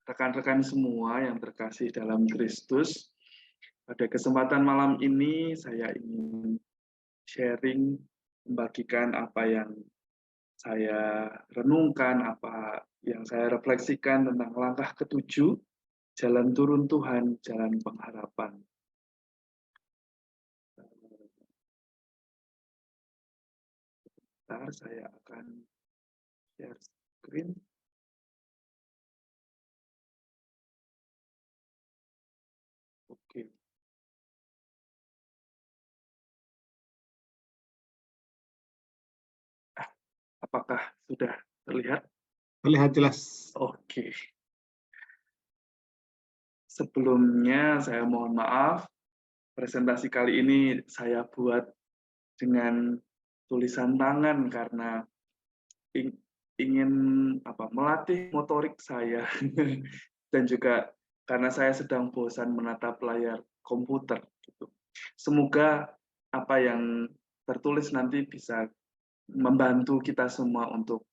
rekan-rekan semua yang terkasih dalam Kristus. Pada kesempatan malam ini saya ingin sharing, membagikan apa yang saya renungkan, apa yang saya refleksikan tentang langkah ketujuh, jalan turun Tuhan, jalan pengharapan. Sebentar, saya akan share screen. Oke. Apakah sudah terlihat? Terlihat jelas. Oke. Sebelumnya saya mohon maaf, presentasi kali ini saya buat dengan tulisan tangan karena ingin melatih motorik saya dan juga karena saya sedang bosan menatap layar komputer gitu. Semoga apa yang tertulis nanti bisa membantu kita semua untuk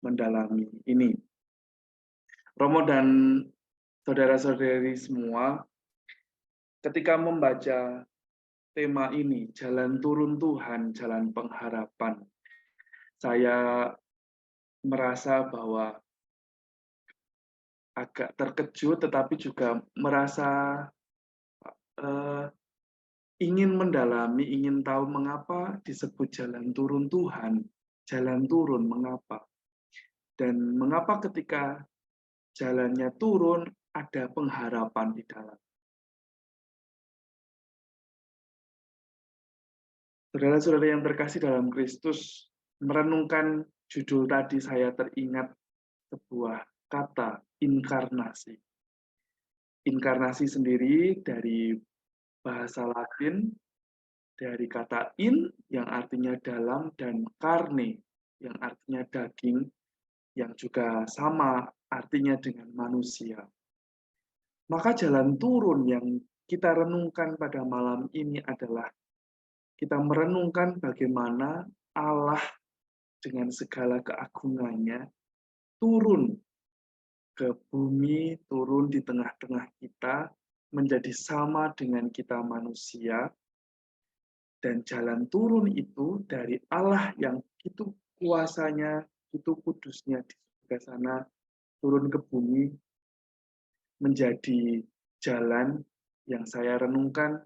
mendalami ini. Romo dan saudara-saudari semua, ketika membaca tema ini, jalan turun Tuhan, jalan pengharapan, saya merasa bahwa agak terkejut, tetapi juga merasa ingin mendalami, ingin tahu mengapa disebut jalan turun Tuhan, jalan turun, mengapa. Dan mengapa ketika jalannya turun, ada pengharapan di dalam. Saudara-saudara yang terkasih dalam Kristus, merenungkan judul tadi saya teringat sebuah kata, inkarnasi. Inkarnasi sendiri dari bahasa Latin, dari kata in yang artinya dalam dan karne yang artinya daging, yang juga sama artinya dengan manusia. Maka jalan turun yang kita renungkan pada malam ini adalah kita merenungkan bagaimana Allah dengan segala keagungannya turun ke bumi, turun di tengah-tengah kita, menjadi sama dengan kita manusia, dan jalan turun itu dari Allah yang itu kuasanya, itu kudusnya di surga sana, turun ke bumi, menjadi jalan yang saya renungkan,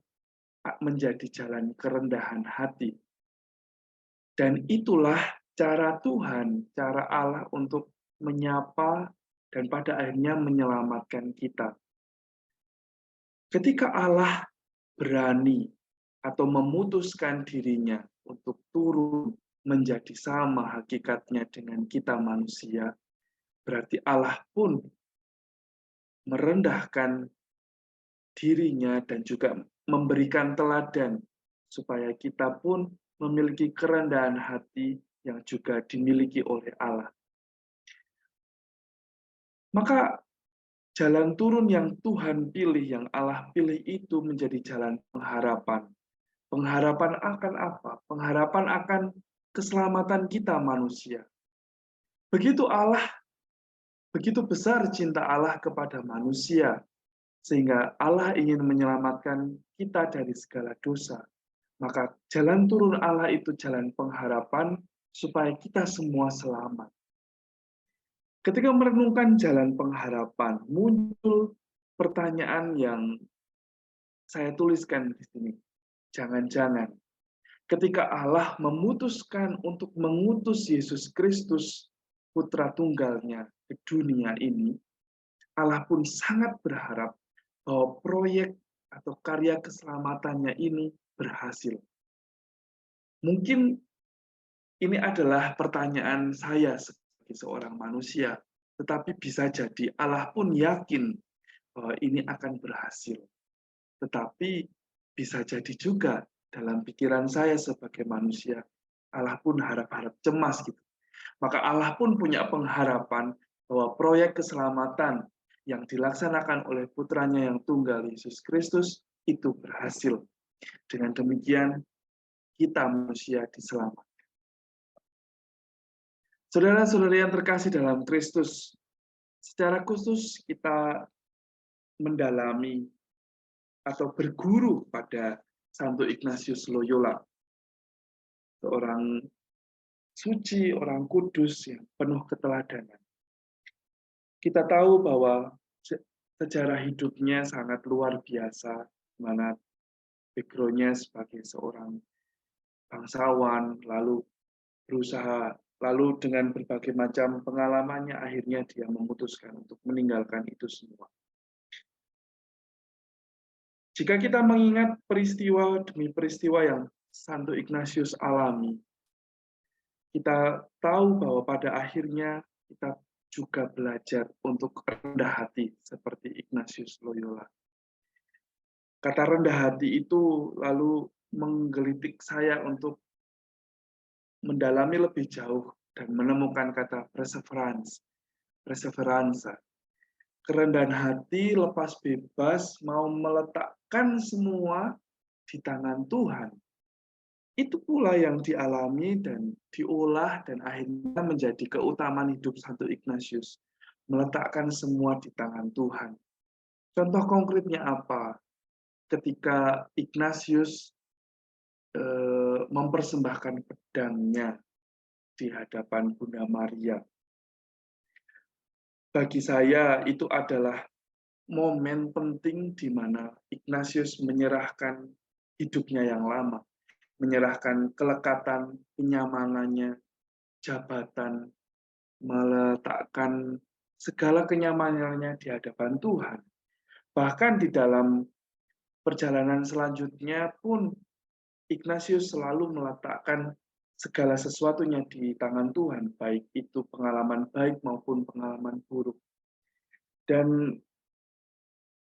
menjadi jalan kerendahan hati. Dan itulah cara Tuhan, cara Allah untuk menyapa dan pada akhirnya menyelamatkan kita. Ketika Allah berani atau memutuskan dirinya untuk turun menjadi sama hakikatnya dengan kita manusia, berarti Allah pun merendahkan dirinya dan juga memberikan teladan supaya kita pun memiliki kerendahan hati yang juga dimiliki oleh Allah. Maka jalan turun yang Tuhan pilih, yang Allah pilih itu menjadi jalan pengharapan. Pengharapan akan apa? Pengharapan akan keselamatan kita manusia. Begitu besar cinta Allah kepada manusia, sehingga Allah ingin menyelamatkan kita dari segala dosa. Maka jalan turun Allah itu jalan pengharapan supaya kita semua selamat. Ketika merenungkan jalan pengharapan, muncul pertanyaan yang saya tuliskan di sini. Jangan-jangan ketika Allah memutuskan untuk mengutus Yesus Kristus, putra tunggalnya ke dunia ini, Allah pun sangat berharap bahwa proyek atau karya keselamatannya ini berhasil. Mungkin ini adalah pertanyaan saya sebagai seorang manusia, tetapi bisa jadi Allah pun yakin bahwa ini akan berhasil. Tetapi bisa jadi juga dalam pikiran saya sebagai manusia, Allah pun harap-harap cemas gitu. Maka Allah pun punya pengharapan bahwa proyek keselamatan yang dilaksanakan oleh putranya yang tunggal Yesus Kristus itu berhasil. Dengan demikian, kita manusia diselamatkan. Saudara-saudari yang terkasih dalam Kristus, Secara khusus kita mendalami atau berguru pada Santo Ignatius Loyola, seorang suci, orang kudus yang penuh keteladanan. Kita tahu bahwa sejarah hidupnya sangat luar biasa, mana background-nya sebagai seorang bangsawan, lalu dengan berbagai macam pengalamannya, akhirnya dia memutuskan untuk meninggalkan itu semua. Jika kita mengingat peristiwa demi peristiwa yang Santo Ignatius alami, kita tahu bahwa pada akhirnya kita juga belajar untuk rendah hati seperti Ignatius Loyola. Kata rendah hati itu lalu menggelitik saya untuk mendalami lebih jauh dan menemukan kata perseverance, perseveranza. Kerendahan hati, lepas bebas, mau meletakkan semua di tangan Tuhan. Itu pula yang dialami dan diolah dan akhirnya menjadi keutamaan hidup Santo Ignatius. Meletakkan semua di tangan Tuhan. Contoh konkretnya apa? Ketika Ignatius mempersembahkan pedangnya di hadapan Bunda Maria. Bagi saya itu adalah momen penting di mana Ignatius menyerahkan hidupnya yang lama, menyerahkan kelekatan, kenyamanannya, jabatan, meletakkan segala kenyamanannya di hadapan Tuhan. Bahkan di dalam perjalanan selanjutnya pun Ignatius selalu meletakkan segala sesuatunya di tangan Tuhan, baik itu pengalaman baik maupun pengalaman buruk. Dan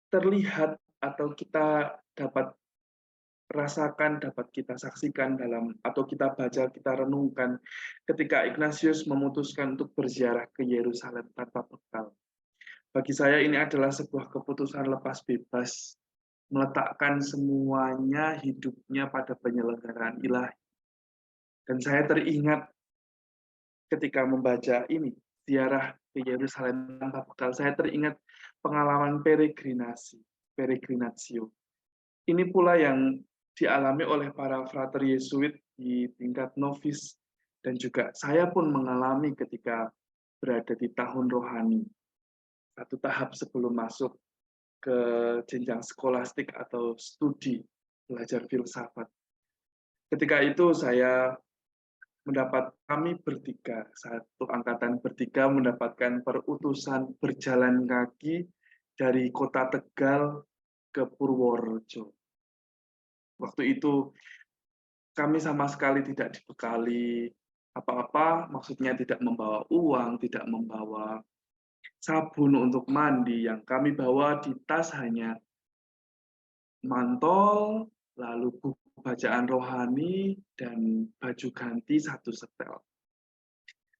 terlihat atau kita dapat rasakan, dapat kita saksikan dalam atau kita baca, kita renungkan ketika Ignatius memutuskan untuk berziarah ke Yerusalem tanpa bekal. Bagi saya ini adalah sebuah keputusan lepas bebas, meletakkan semuanya hidupnya pada penyelenggaraan ilahi. Dan saya teringat ketika membaca ini, ziarah ke Yerusalem tanpa bekal, saya teringat pengalaman peregrinatio. Ini pula yang dialami oleh para frater Yesuit di tingkat novis, dan juga saya pun mengalami ketika berada di tahun rohani, satu tahap sebelum masuk ke jenjang skolastik atau studi belajar filsafat. Ketika itu kami bertiga, satu angkatan bertiga mendapatkan perutusan berjalan kaki dari kota Tegal ke Purworejo. Waktu itu kami sama sekali tidak dibekali apa-apa, maksudnya tidak membawa uang, tidak membawa sabun untuk mandi. Yang kami bawa di tas hanya mantol, lalu buku bacaan rohani, dan baju ganti satu setel.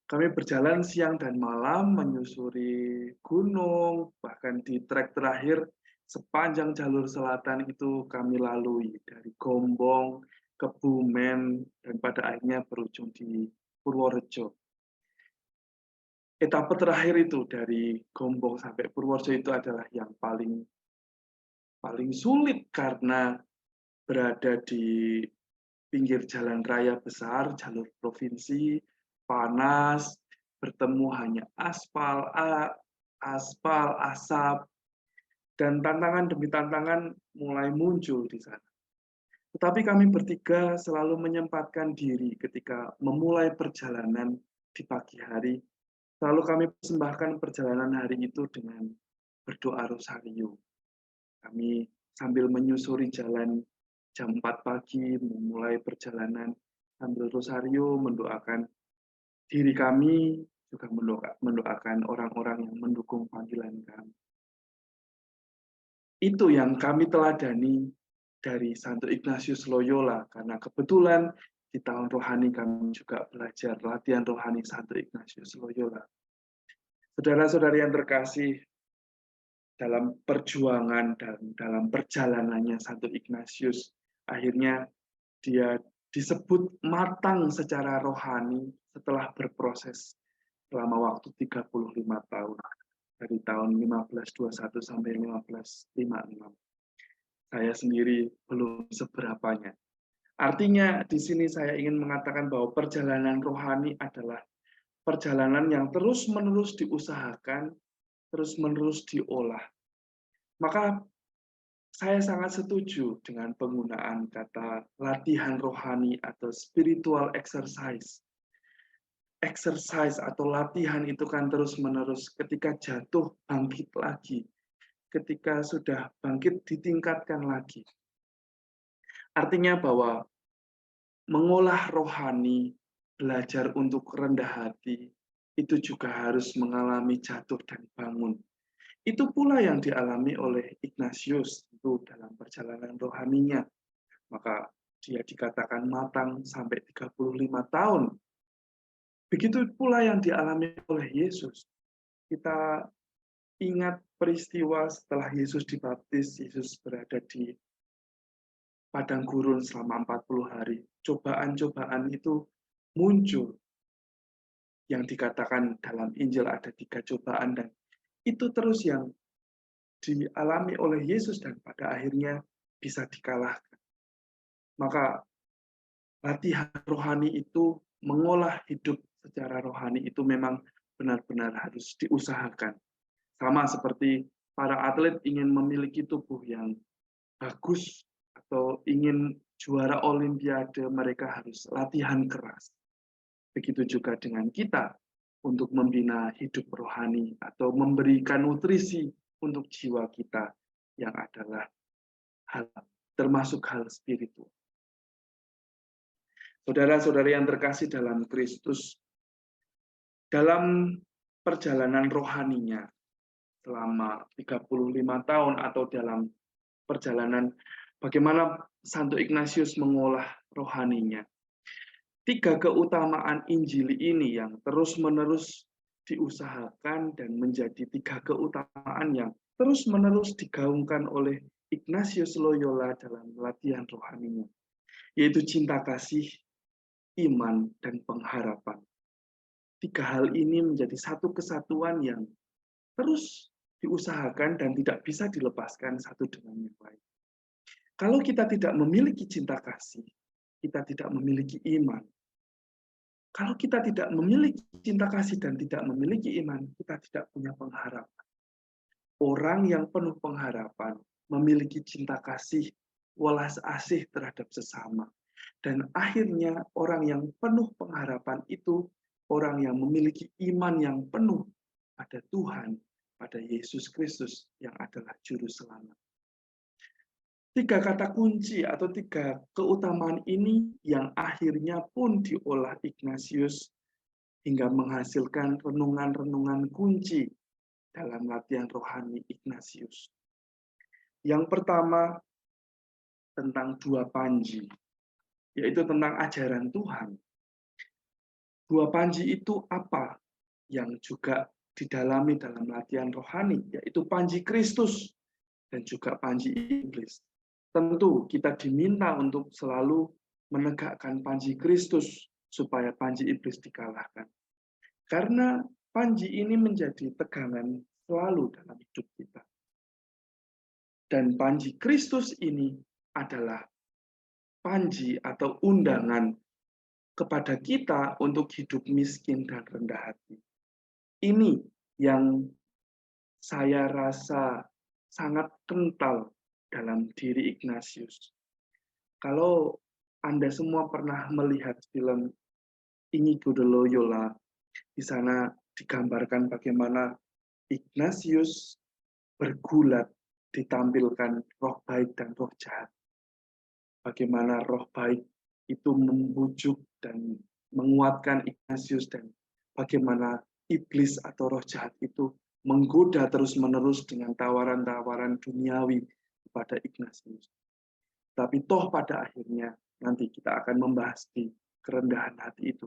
Kami berjalan siang dan malam menyusuri gunung, bahkan di trek terakhir sepanjang jalur selatan itu kami lalui dari Gombong, Kebumen, dan pada akhirnya berujung di Purworejo. Etapa terakhir itu dari Gombong sampai Purworejo itu adalah yang paling sulit karena berada di pinggir jalan raya besar, jalur provinsi, panas, bertemu hanya aspal, asap, dan tantangan demi tantangan mulai muncul di sana. Tetapi kami bertiga selalu menyempatkan diri ketika memulai perjalanan di pagi hari. Selalu kami persembahkan perjalanan hari itu dengan berdoa rosario. Kami sambil menyusuri jalan jam 4 pagi, memulai perjalanan sambil rosario, mendoakan diri kami, juga mendoakan orang-orang yang mendukung panggilan kami. Itu yang kami teladani dari Santo Ignatius Loyola, karena kebetulan di tahun rohani kami juga belajar latihan rohani Santo Ignatius Loyola. Saudara-saudari yang terkasih, dalam perjuangan dan dalam perjalanannya Santo Ignatius, akhirnya dia disebut matang secara rohani setelah berproses selama waktu 35 tahun. dari tahun 1521 sampai 1556. Saya sendiri belum seberapanya. Artinya di sini saya ingin mengatakan bahwa perjalanan rohani adalah perjalanan yang terus-menerus diusahakan, terus-menerus diolah. Maka saya sangat setuju dengan penggunaan kata latihan rohani atau spiritual exercise. Exercise atau latihan itu kan terus-menerus, ketika jatuh bangkit lagi, ketika sudah bangkit ditingkatkan lagi. Artinya bahwa mengolah rohani, belajar untuk rendah hati, itu juga harus mengalami jatuh dan bangun. Itu pula yang dialami oleh Ignatius itu dalam perjalanan rohaninya. Maka dia dikatakan matang sampai 35 tahun. Begitu pula yang dialami oleh Yesus. Kita ingat peristiwa setelah Yesus dibaptis, Yesus berada di padang gurun selama 40 hari. Cobaan-cobaan itu muncul. Yang dikatakan dalam Injil ada 3 cobaan, dan itu terus yang dialami oleh Yesus dan pada akhirnya bisa dikalahkan. Maka latihan rohani itu, mengolah hidup secara rohani itu memang benar-benar harus diusahakan. Sama seperti para atlet ingin memiliki tubuh yang bagus atau ingin juara olimpiade, mereka harus latihan keras. Begitu juga dengan kita untuk membina hidup rohani atau memberikan nutrisi untuk jiwa kita yang adalah hal termasuk hal spiritual. Saudara-saudari yang terkasih dalam Kristus, dalam perjalanan rohaninya selama 35 tahun atau dalam perjalanan bagaimana Santo Ignatius mengolah rohaninya. 3 keutamaan Injil ini yang terus-menerus diusahakan dan menjadi 3 keutamaan yang terus-menerus digaungkan oleh Ignatius Loyola dalam latihan rohaninya, yaitu cinta kasih, iman, dan pengharapan. 3 hal ini menjadi satu kesatuan yang terus diusahakan dan tidak bisa dilepaskan satu dengan yang lain. Kalau kita tidak memiliki cinta kasih, kita tidak memiliki iman. Kalau kita tidak memiliki cinta kasih dan tidak memiliki iman, kita tidak punya pengharapan. Orang yang penuh pengharapan memiliki cinta kasih, welas asih terhadap sesama. Dan akhirnya orang yang penuh pengharapan itu orang yang memiliki iman yang penuh pada Tuhan, pada Yesus Kristus yang adalah juru selamat. 3 kata kunci atau 3 keutamaan ini yang akhirnya pun diolah Ignatius hingga menghasilkan renungan-renungan kunci dalam latihan rohani Ignatius. Yang pertama tentang 2 panji, yaitu tentang ajaran Tuhan. 2 panji itu apa yang juga didalami dalam latihan rohani, yaitu panji Kristus dan juga panji iblis. Tentu kita diminta untuk selalu menegakkan panji Kristus supaya panji iblis dikalahkan. Karena panji ini menjadi tegangan selalu dalam hidup kita. Dan panji Kristus ini adalah panji atau undangan kepada kita untuk hidup miskin dan rendah hati. Ini yang saya rasa sangat kental dalam diri Ignatius. Kalau Anda semua pernah melihat film Inigo de Loyola, di sana digambarkan bagaimana Ignatius bergulat, ditampilkan roh baik dan roh jahat. Bagaimana roh baik itu membujuk dan menguatkan Ignatius, dan bagaimana iblis atau roh jahat itu menggoda terus-menerus dengan tawaran-tawaran duniawi kepada Ignatius. Tapi toh pada akhirnya nanti kita akan membahas di kerendahan hati itu.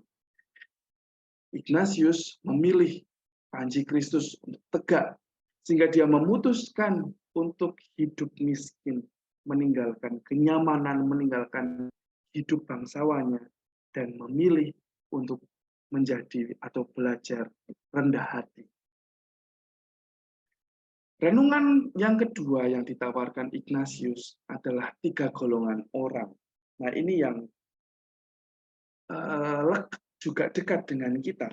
Ignatius memilih panji Kristus untuk tegak, sehingga dia memutuskan untuk hidup miskin, meninggalkan kenyamanan, meninggalkan hidup bangsawannya, dan memilih untuk menjadi atau belajar rendah hati. Renungan yang kedua yang ditawarkan Ignatius adalah 3 golongan orang. Nah, ini yang juga dekat dengan kita.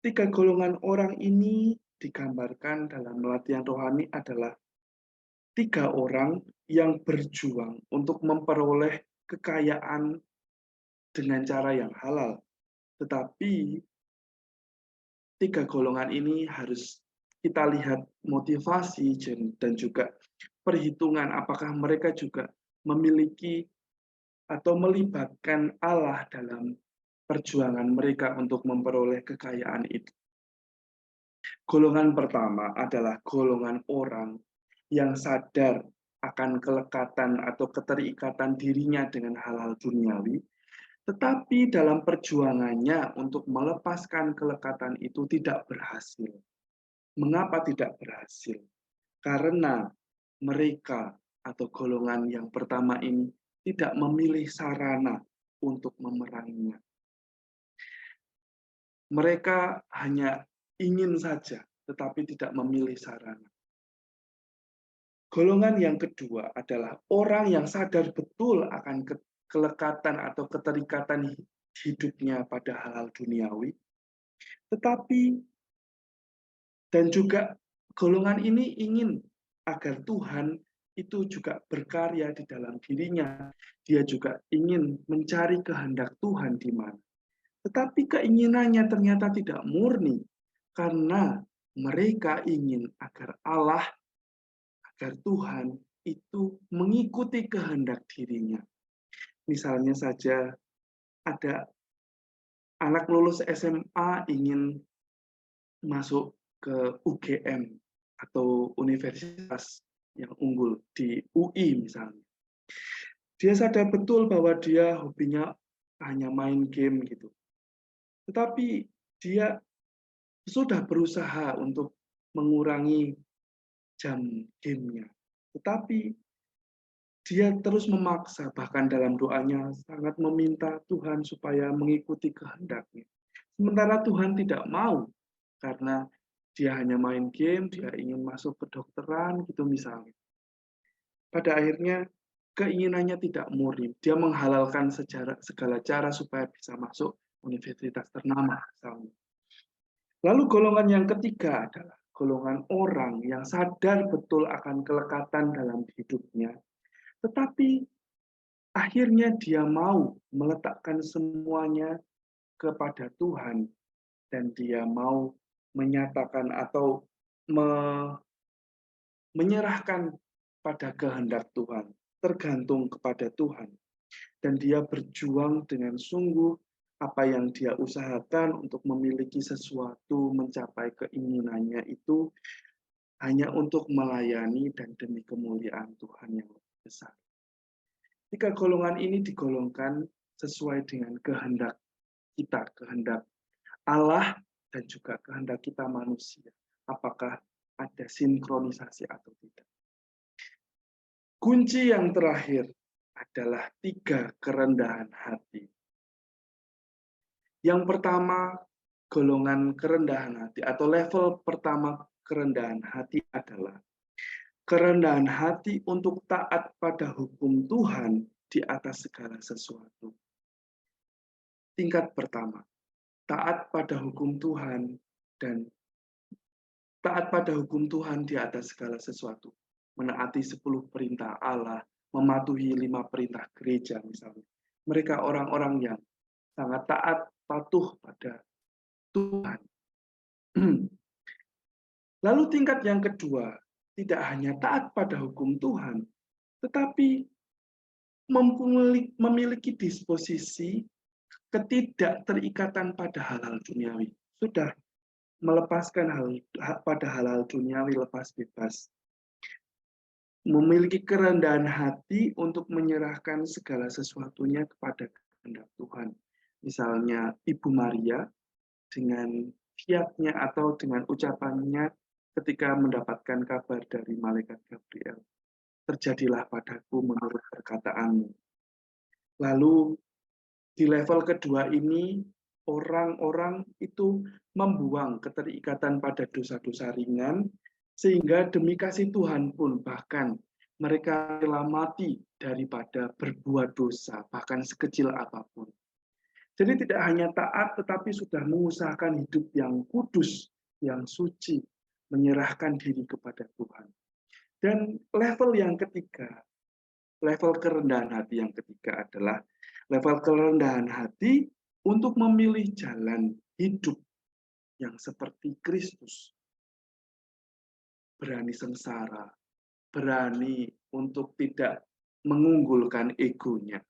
3 golongan orang ini digambarkan dalam latihan rohani adalah 3 orang yang berjuang untuk memperoleh kekayaan dengan cara yang halal. Tetapi 3 golongan ini harus kita lihat motivasi dan juga perhitungan apakah mereka juga memiliki atau melibatkan Allah dalam perjuangan mereka untuk memperoleh kekayaan itu. Golongan pertama adalah golongan orang yang sadar akan kelekatan atau keterikatan dirinya dengan hal-hal duniawi, tetapi dalam perjuangannya untuk melepaskan kelekatan itu tidak berhasil. Mengapa tidak berhasil? Karena mereka atau golongan yang pertama ini tidak memilih sarana untuk memeranginya. Mereka hanya ingin saja, tetapi tidak memilih sarana. Golongan yang kedua adalah orang yang sadar betul akan kelekatan atau keterikatan hidupnya pada hal-hal duniawi, tetapi dan juga golongan ini ingin agar Tuhan itu juga berkarya di dalam dirinya. Dia juga ingin mencari kehendak Tuhan di mana. Tetapi keinginannya ternyata tidak murni, karena mereka ingin agar Allah, agar Tuhan itu mengikuti kehendak dirinya. Misalnya saja ada anak lulus SMA ingin masuk ke UGM atau universitas yang unggul di UI misalnya. Dia sadar betul bahwa dia hobinya hanya main game gitu. Tetapi dia sudah berusaha untuk mengurangi jam gamenya. Tetapi dia terus memaksa, bahkan dalam doanya sangat meminta Tuhan supaya mengikuti kehendaknya. Sementara Tuhan tidak mau, karena dia hanya main game, dia ingin masuk kedokteran gitu misalnya. Pada akhirnya keinginannya tidak murni. Dia menghalalkan segala cara supaya bisa masuk universitas ternama misalnya. Lalu golongan yang ketiga adalah golongan orang yang sadar betul akan kelekatan dalam hidupnya, tetapi akhirnya dia mau meletakkan semuanya kepada Tuhan dan dia mau menyatakan atau menyerahkan pada kehendak Tuhan, tergantung kepada Tuhan. Dan dia berjuang dengan sungguh apa yang dia usahakan untuk memiliki sesuatu, mencapai keinginannya itu hanya untuk melayani dan demi kemuliaan Tuhan yang lebih besar. 3 golongan ini digolongkan sesuai dengan kehendak kita, kehendak Allah dan juga kehendak kita manusia. Apakah ada sinkronisasi atau tidak? Kunci yang terakhir adalah 3 kerendahan hati. Yang pertama, golongan kerendahan hati atau level pertama kerendahan hati adalah kerendahan hati untuk taat pada hukum Tuhan di atas segala sesuatu. Tingkat pertama, taat pada hukum Tuhan dan taat pada hukum Tuhan di atas segala sesuatu. Menaati 10 perintah Allah, mematuhi 5 perintah gereja misalnya. Mereka orang-orang yang sangat taat, patuh pada Tuhan. Lalu tingkat yang kedua, tidak hanya taat pada hukum Tuhan, tetapi memiliki disposisi ketidakterikatan pada hal-hal duniawi. Sudah melepaskan pada hal-hal duniawi, lepas bebas. Memiliki kerendahan hati untuk menyerahkan segala sesuatunya kepada kehendak Tuhan. Misalnya Ibu Maria dengan fiatnya atau dengan ucapannya ketika mendapatkan kabar dari malaikat Gabriel. Terjadilah padaku menurut perkataanmu. Lalu di level kedua ini orang-orang itu membuang keterikatan pada dosa-dosa ringan Sehingga demi kasih Tuhan pun bahkan mereka rela mati daripada berbuat dosa, bahkan sekecil apapun. Jadi tidak hanya taat, tetapi sudah mengusahakan hidup yang kudus, yang suci, menyerahkan diri kepada Tuhan. Dan level yang ketiga, level kerendahan hati yang ketiga adalah level kerendahan hati untuk memilih jalan hidup yang seperti Kristus. Berani sengsara, berani untuk tidak mengunggulkan egonya.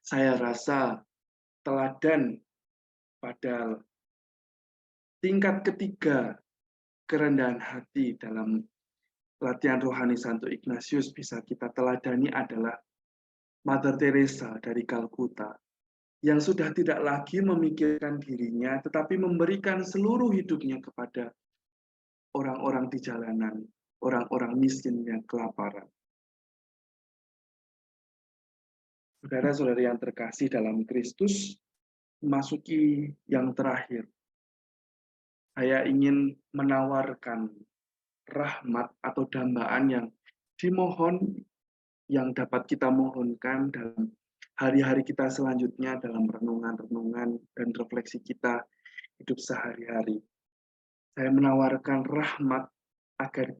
Saya rasa teladan pada tingkat ketiga kerendahan hati dalam latihan rohani Santo Ignatius bisa kita teladani adalah Mother Teresa dari Kalkuta, yang sudah tidak lagi memikirkan dirinya, tetapi memberikan seluruh hidupnya kepada orang-orang di jalanan, orang-orang miskin yang kelaparan. Saudara-saudari yang terkasih dalam Kristus, memasuki yang terakhir. Saya ingin menawarkan rahmat atau dambaan yang dimohon, yang dapat kita mohonkan dalam hari-hari kita selanjutnya, dalam renungan-renungan dan refleksi kita hidup sehari-hari. Saya menawarkan rahmat agar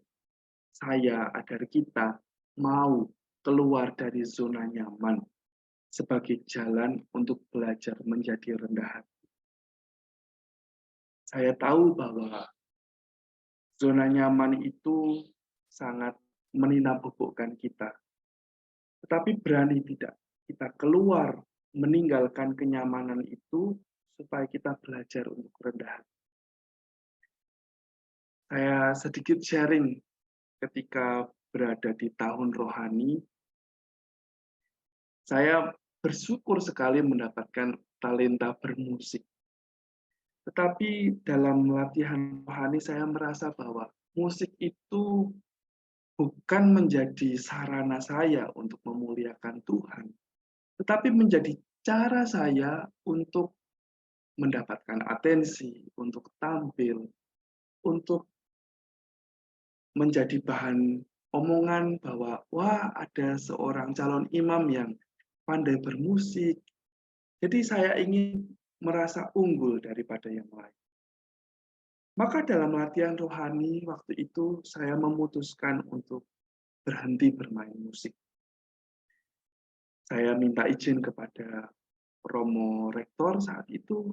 agar kita mau keluar dari zona nyaman sebagai jalan untuk belajar menjadi rendah hati. Saya tahu bahwa zona nyaman itu sangat meninabobokan kita. Tetapi berani tidak kita keluar meninggalkan kenyamanan itu supaya kita belajar untuk rendah hati. Saya sedikit sharing ketika berada di tahun rohani. Saya bersyukur sekali mendapatkan talenta bermusik. Tetapi dalam latihan rohani saya merasa bahwa musik itu bukan menjadi sarana saya untuk memuliakan Tuhan, tetapi menjadi cara saya untuk mendapatkan atensi, untuk tampil, untuk menjadi bahan omongan bahwa wah, ada seorang calon imam yang pandai bermusik. Jadi saya ingin merasa unggul daripada yang lain. Maka dalam latihan rohani waktu itu saya memutuskan untuk berhenti bermain musik. Saya minta izin kepada Romo Rektor saat itu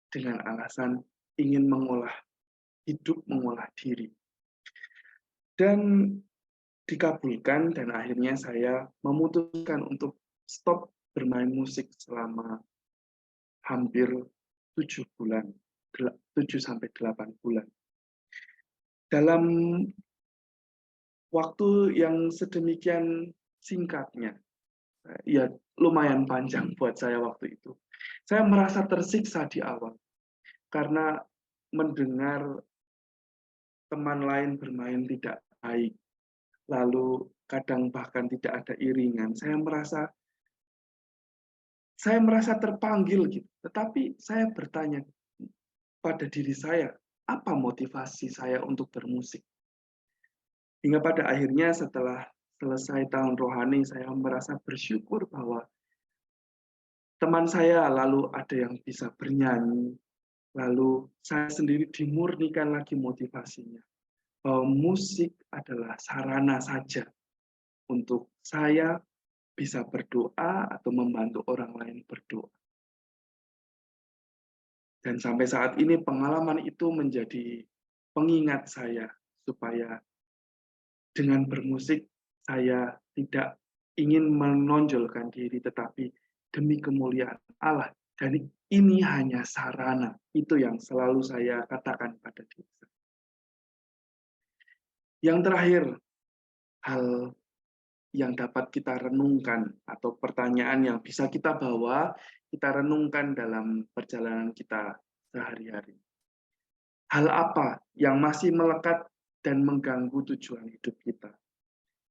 dengan alasan ingin mengolah hidup, mengolah diri. Dan dikabulkan dan akhirnya saya memutuskan untuk stop bermain musik selama hampir 7 bulan, 7-8 bulan. Dalam waktu yang sedemikian singkatnya, ya lumayan panjang buat saya waktu itu. Saya merasa tersiksa di awal karena mendengar teman lain bermain tidak baik, lalu kadang bahkan tidak ada iringan. Saya merasa terpanggil gitu. Tetapi saya bertanya pada diri saya, apa motivasi saya untuk bermusik? Hingga pada akhirnya setelah selesai tahun rohani, saya merasa bersyukur bahwa teman saya lalu ada yang bisa bernyanyi, lalu saya sendiri dimurnikan lagi motivasinya. Bahwa musik adalah sarana saja untuk saya bisa berdoa atau membantu orang lain berdoa. Dan sampai saat ini pengalaman itu menjadi pengingat saya supaya dengan bermusik saya tidak ingin menonjolkan diri, tetapi demi kemuliaan Allah. Dan ini hanya sarana, itu yang selalu saya katakan pada diri saya. Yang terakhir, hal yang dapat kita renungkan atau pertanyaan yang bisa kita bawa, kita renungkan dalam perjalanan kita sehari-hari. Hal apa yang masih melekat dan mengganggu tujuan hidup kita?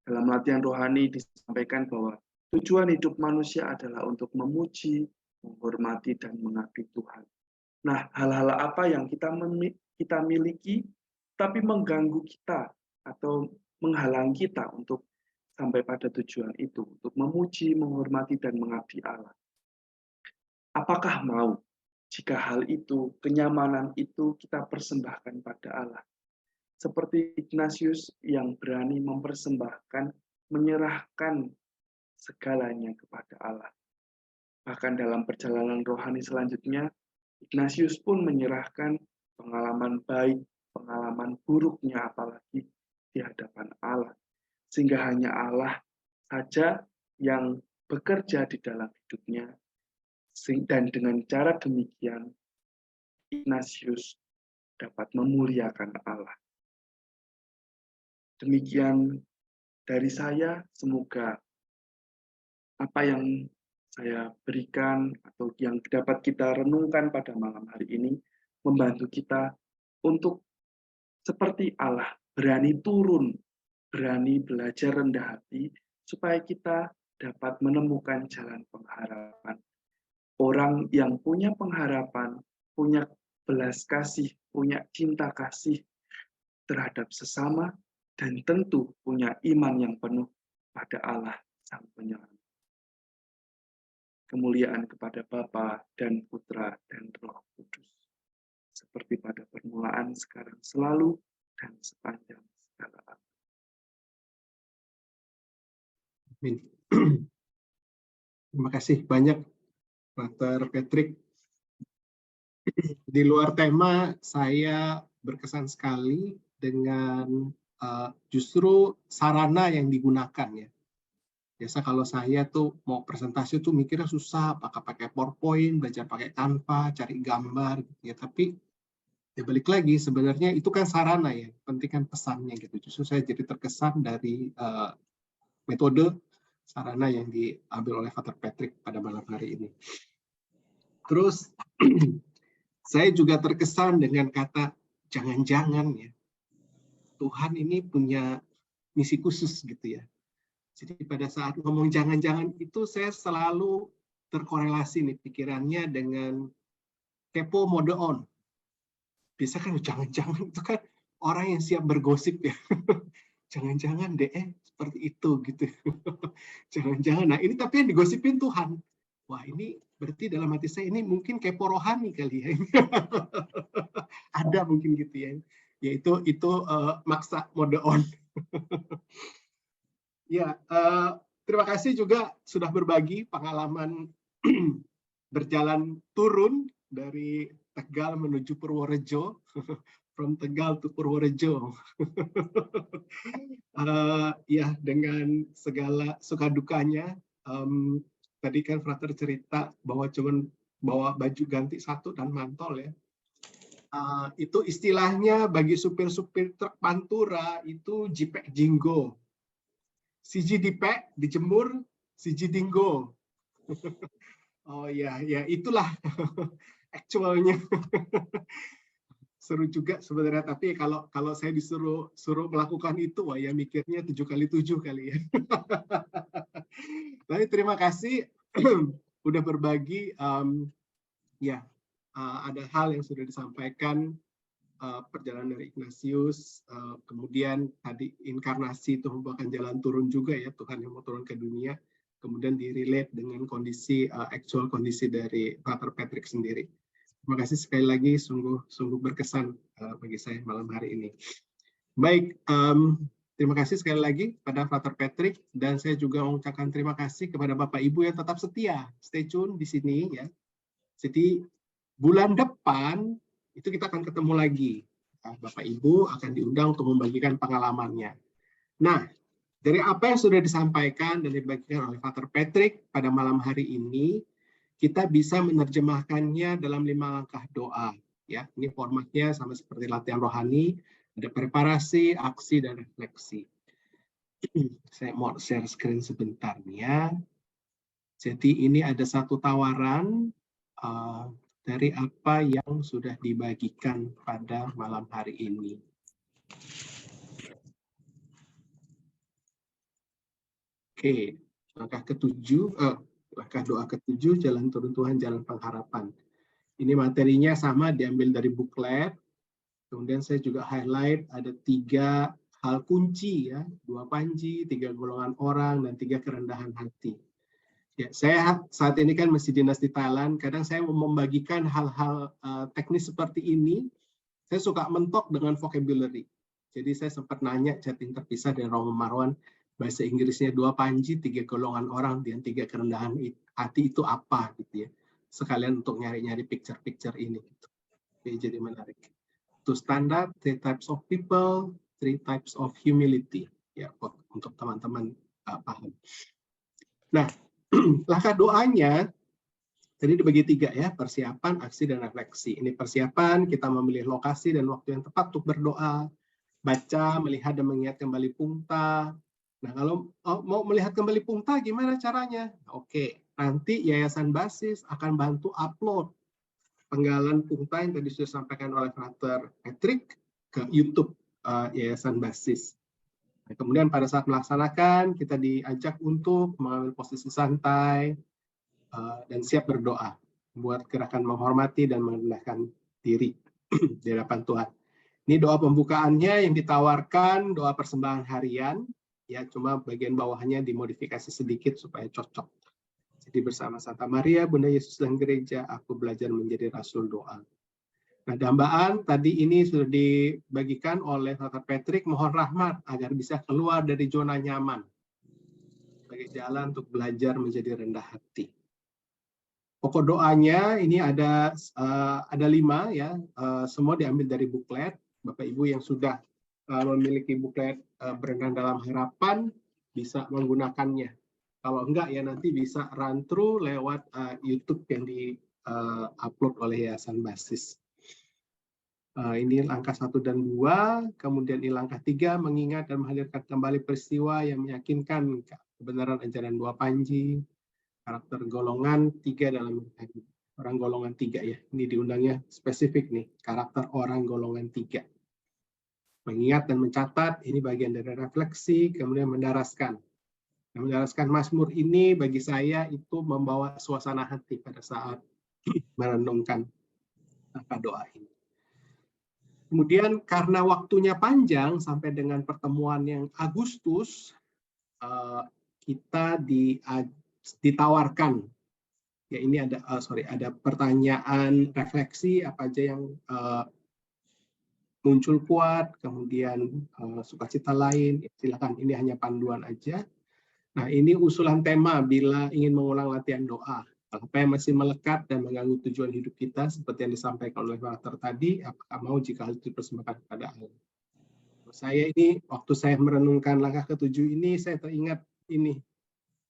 Dalam latihan rohani disampaikan bahwa tujuan hidup manusia adalah untuk memuji, menghormati, dan mengabdi Tuhan. Nah, hal-hal apa yang kita miliki tapi mengganggu kita atau menghalang kita untuk sampai pada tujuan itu, untuk memuji, menghormati, dan mengabdi Allah. Apakah mau jika hal itu, kenyamanan itu kita persembahkan pada Allah? Seperti Ignatius yang berani mempersembahkan, menyerahkan segalanya kepada Allah. Bahkan dalam perjalanan rohani selanjutnya, Ignatius pun menyerahkan pengalaman baik, pengalaman buruknya apalagi di hadapan Allah. Sehingga hanya Allah saja yang bekerja di dalam hidupnya. Dan dengan cara demikian, Ignatius dapat memuliakan Allah. Demikian dari saya, semoga apa yang saya berikan atau yang dapat kita renungkan pada malam hari ini membantu kita untuk seperti Allah, berani turun, berani belajar rendah hati, supaya kita dapat menemukan jalan pengharapan. Orang yang punya pengharapan, punya belas kasih, punya cinta kasih terhadap sesama, dan tentu punya iman yang penuh pada Allah Sang Penyelamat. Kemuliaan kepada Bapa dan Putra dan Roh Kudus, seperti pada permulaan, sekarang, selalu, dan sepanjang segala abad. Amin. Terima kasih banyak, Dr. Patrick. Di luar tema, saya berkesan sekali dengan justru sarana yang digunakan ya. Biasa kalau saya tuh mau presentasi tuh mikirnya susah, pakai PowerPoint, belajar pakai Canva, cari gambar gitu ya. Tapi ya balik lagi sebenarnya itu kan sarana ya, penting kan pesannya gitu. Justru saya jadi terkesan dari metode sarana yang diambil oleh Father Patrick pada malam hari ini. Terus saya juga terkesan dengan kata jangan-jangan ya. Tuhan ini punya misi khusus gitu ya. Jadi pada saat ngomong jangan-jangan itu saya selalu terkorelasi nih pikirannya dengan kepo mode on. Biasa kan jangan-jangan itu kan orang yang siap bergosip ya. Jangan-jangan deh seperti itu gitu. Jangan-jangan. Nah ini tapi yang digosipin Tuhan. Wah ini berarti dalam hati saya ini mungkin kepo rohani kali ya. Ada mungkin gitu ya. Yaitu maksa mode on. Ya, terima kasih juga sudah berbagi pengalaman berjalan turun dari Tegal menuju Purworejo, from Tegal to Purworejo. Ya, dengan segala suka dukanya. Tadi kan Frater cerita bahwa cuman bawa baju ganti satu dan mantol ya. Itu istilahnya bagi supir-supir truk Pantura itu jipek jinggo. Siji dipek, dijemur, siji dinggo. Oh ya, ya itulah actualnya. Seru juga sebenarnya, tapi kalau saya suruh melakukan itu, wah ya mikirnya 7x7 kali ya. Tapi terima kasih udah berbagi. Ya, ada hal yang sudah disampaikan. Perjalanan dari Ignatius, kemudian tadi inkarnasi itu merupakan jalan turun juga ya, Tuhan yang mau turun ke dunia, kemudian direlate dengan kondisi actual kondisi dari Father Patrick sendiri. Terima kasih sekali lagi, sungguh berkesan bagi saya malam hari ini. Baik, terima kasih sekali lagi pada Father Patrick, dan saya juga mengucapkan terima kasih kepada Bapak Ibu yang tetap setia, stay tune di sini ya. Jadi bulan depan itu kita akan ketemu lagi. Bapak Ibu akan diundang untuk membagikan pengalamannya. Nah, dari apa yang sudah disampaikan dan dibagikan oleh Father Patrick pada malam hari ini, kita bisa menerjemahkannya dalam 5 langkah doa. Ya, ini formatnya sama seperti latihan rohani, ada preparasi, aksi, dan refleksi. Saya mau share screen sebentar nih ya. Jadi ini ada satu tawaran dari apa yang sudah dibagikan pada malam hari ini. Oke, langkah doa ke-7, jalan turun Tuhan, jalan pengharapan. Ini materinya sama, diambil dari buklet, Kemudian saya juga highlight ada 3 hal kunci ya, 2 panji, 3 golongan orang, dan 3 kerendahan hati. Ya, saya saat ini kan masih dinas di Thailand, kadang saya membagikan hal-hal teknis seperti ini, saya suka mentok dengan vocabulary. Jadi saya sempat nanya chatting terpisah dengan Romo Marwan, bahasa Inggrisnya 2 panji, 3 golongan orang, dan 3 kerendahan hati itu apa gitu ya. Sekalian untuk nyari-nyari picture-picture ini. Gitu. Oke, jadi menarik. To standard, 3 types of people, 3 types of humility. Ya, untuk teman-teman paham. Nah, langkah doanya tadi dibagi 3 ya, persiapan, aksi, dan refleksi. Ini persiapan, kita memilih lokasi dan waktu yang tepat untuk berdoa, baca, melihat, dan mengingat kembali pungta. Nah, kalau mau melihat kembali pungta, gimana caranya? Oke, nanti Yayasan Basis akan bantu upload penggalan pungta yang tadi sudah disampaikan oleh Frater Patrick ke YouTube Yayasan Basis. Nah, kemudian pada saat melaksanakan, kita diajak untuk mengambil posisi santai dan siap berdoa buat gerakan menghormati dan merendahkan diri di hadapan Tuhan. Ini doa pembukaannya yang ditawarkan, doa persembahan harian, ya cuma bagian bawahnya dimodifikasi sedikit supaya cocok. Jadi bersama Santa Maria, Bunda Yesus dan Gereja, aku belajar menjadi rasul doa. Nah, dambaan tadi ini sudah dibagikan oleh Frater Patrick, mohon rahmat agar bisa keluar dari zona nyaman sebagai jalan untuk belajar menjadi rendah hati. Pokok doanya ini ada 5 ya, semua diambil dari buklet. Bapak Ibu yang sudah memiliki buklet Berenang Dalam Harapan bisa menggunakannya. Kalau enggak ya nanti bisa run through lewat YouTube yang di-upload oleh Yayasan Basis. Ini langkah 1 dan 2, kemudian ini langkah 3, mengingat dan menghadirkan kembali peristiwa yang meyakinkan kebenaran ajaran 2 panji, karakter golongan 3 dalam orang golongan 3 ya. Ini diundangnya spesifik nih, karakter orang golongan 3. Mengingat dan mencatat, ini bagian dari refleksi, kemudian mendaraskan. Mendaraskan Mazmur ini bagi saya itu membawa suasana hati pada saat merenungkan doa ini. Kemudian karena waktunya panjang sampai dengan pertemuan yang Agustus, kita ditawarkan ya ini ada pertanyaan refleksi apa aja yang muncul kuat, kemudian sukacita lain, silakan, ini hanya panduan aja. Nah, ini usulan tema bila ingin mengulang latihan doa. Apa yang masih melekat dan mengganggu tujuan hidup kita, seperti yang disampaikan oleh Frater tadi, apakah mau jika hal itu dipersembahkan kepada Allah. Saya ini, waktu saya merenungkan langkah ke-7 ini, saya teringat ini,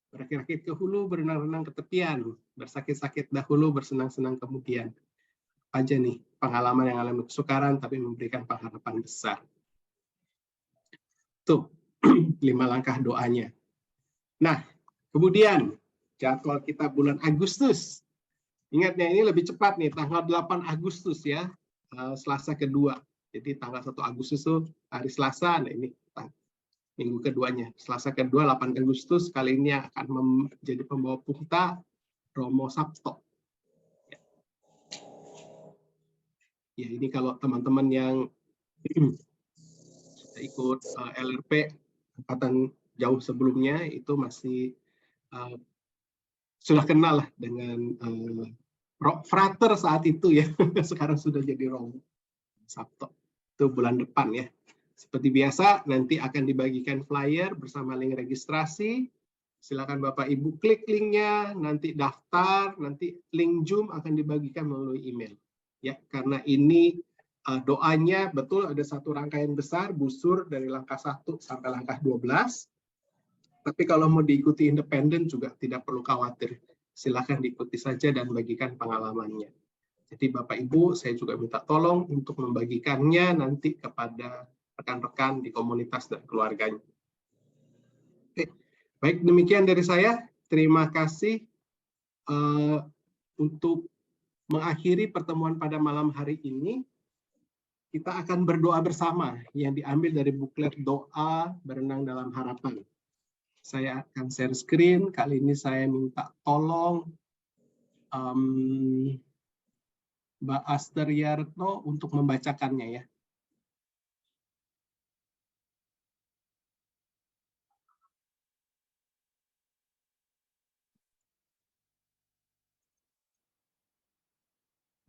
berakit-rakit ke hulu, berenang-renang ke tepian, bersakit-sakit dahulu, bersenang-senang kemudian. Aja nih, pengalaman yang alami kesukaran, tapi memberikan pengharapan besar. Tuh, 5 langkah doanya. Nah, kemudian jadwal kita bulan Agustus. Ingat ya, ini lebih cepat nih, tanggal 8 Agustus ya, Selasa kedua. Jadi tanggal 1 Agustus itu hari Selasa, nah ini minggu keduanya. Selasa kedua, 8 Agustus, kali ini akan menjadi pembawa pungta Romo Sabto. Ya, ini kalau teman-teman yang sudah ikut LRP angkatan jauh sebelumnya itu masih sudah kenal lah dengan Frater saat itu ya. Sekarang sudah jadi Romo Sabto. Itu bulan depan ya. Seperti biasa nanti akan dibagikan flyer bersama link registrasi. Silakan Bapak Ibu klik linknya, nanti daftar, nanti link Zoom akan dibagikan melalui email. Ya, karena ini doanya betul ada satu rangkaian besar busur dari langkah 1 sampai langkah 12. Tapi kalau mau diikuti independen juga tidak perlu khawatir. Silakan diikuti saja dan bagikan pengalamannya. Jadi Bapak Ibu, saya juga minta tolong untuk membagikannya nanti kepada rekan-rekan di komunitas dan keluarganya. Oke. Baik, demikian dari saya. Terima kasih untuk mengakhiri pertemuan pada malam hari ini. Kita akan berdoa bersama yang diambil dari buklet doa Berenang Dalam Harapan. Saya akan share screen. Kali ini saya minta tolong Mbak Aster Yarto untuk membacakannya ya.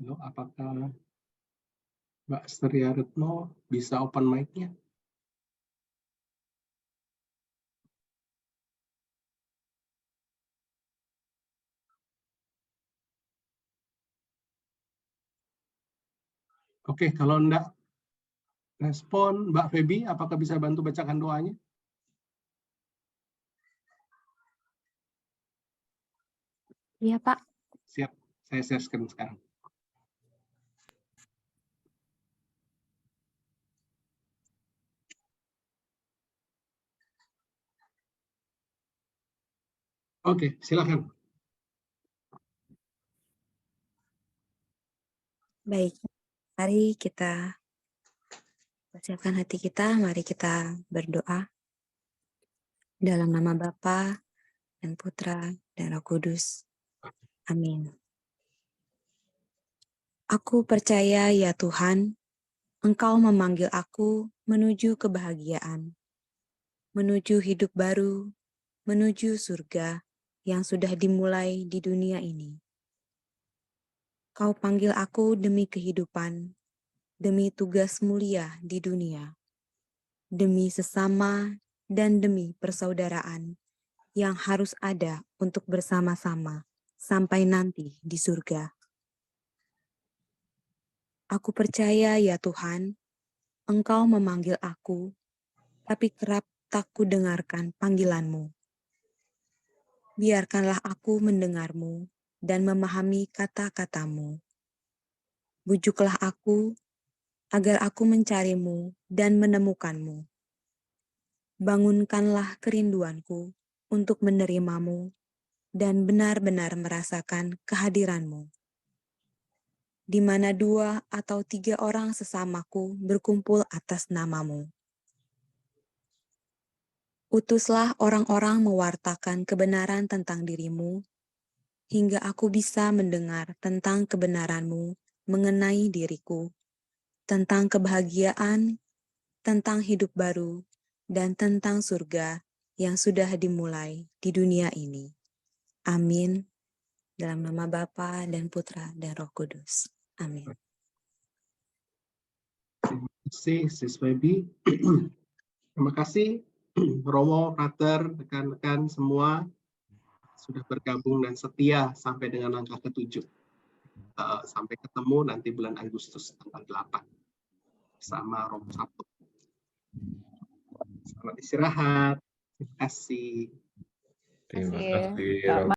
Halo, apakah Mbak Seria Retno bisa open mic-nya? Oke, kalau enggak respon, Mbak Feby, apakah bisa bantu bacakan doanya? Iya, Pak. Siap, saya share screen sekarang. Oke, silakan. Baik, mari kita persiapkan hati kita, mari kita berdoa. Dalam nama Bapa dan Putra dan Roh Kudus. Amin. Aku percaya ya Tuhan, Engkau memanggil aku menuju kebahagiaan, menuju hidup baru, menuju surga yang sudah dimulai di dunia ini. Kau panggil aku demi kehidupan, demi tugas mulia di dunia, demi sesama dan demi persaudaraan yang harus ada untuk bersama-sama sampai nanti di surga. Aku percaya ya Tuhan, Engkau memanggil aku, tapi kerap tak kudengarkan panggilan-Mu. Biarkanlah aku mendengar-Mu dan memahami kata-kata-Mu. Bujuklah aku, agar aku mencari-Mu dan menemukan-Mu. Bangunkanlah kerinduanku untuk menerimamu dan benar-benar merasakan kehadiran-Mu. Di mana 2 atau 3 orang sesamaku berkumpul atas nama-Mu. Utuslah orang-orang mewartakan kebenaran tentang diri-Mu, hingga aku bisa mendengar tentang kebenaran-Mu mengenai diriku, tentang kebahagiaan, tentang hidup baru, dan tentang surga yang sudah dimulai di dunia ini. Amin. Dalam nama Bapa dan Putra dan Roh Kudus. Amin. Terima kasih, Sis Feby. Terima kasih, Romo, Frater, rekan-rekan semua sudah bergabung dan setia sampai dengan langkah ke-7. Sampai ketemu nanti bulan Agustus tanggal 8 bersama Romo Sabtu. Selamat istirahat. Terima kasih. Terima kasih.